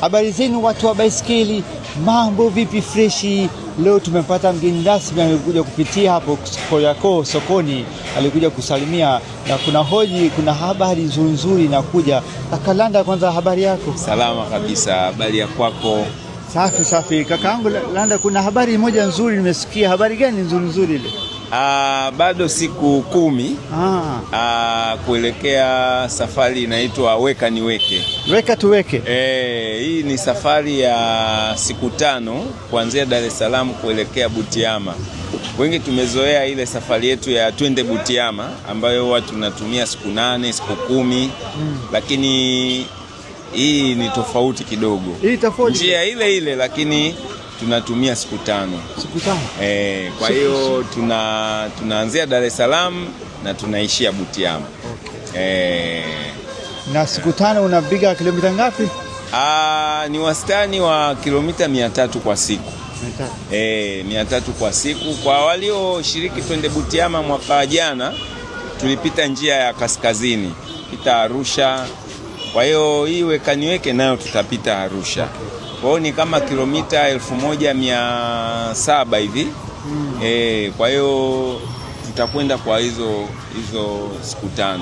Habari zenu watu wa baiskeli, mambo vipi freshi? Leo tumepata mgeni rasmi alikuja kupitia hapo Kariakoo sokoni, alikuja kusalimia na kuna habari nzuri inakuja. Kaka Landa, kwanza habari yako? Salama kabisa, habari ya kwako? Safi kakaangu Landa, kuna habari moja nzuri nimesikia. Habari gani nzuri ile? Bado siku 10 kuelekea safari inaitwa Weka Niweke. Weka Tuweke. Hii ni safari ya siku 5 kuanzia Dar es Salaam kuelekea Butiama. Wengi tumezoea ile safari yetu ya twende Butiama ambayo huwa tunatumia siku 8, siku 10. Lakini hii ni tofauti kidogo. Hii tofauti. Njia ile lakini tunatumia siku 5. Siku 5. Kwa hiyo tunaanzia Dar es Salaam na tunaishia Butiama. Okay. Na siku 5 unapiga kilomita ngapi? Ni wastani wa kilomita 300 kwa siku. 300 kwa siku. Kwa walioshiriki twende Butiama mwaka jana, tulipita njia ya kaskazini, pita Arusha. Kwa hiyo hii Weka Niweke nayo tutapita Arusha. Kwa hiyo ni kama kilomita 1700 hivi. Kwa hiyo tutakwenda kwa hizo siku 5.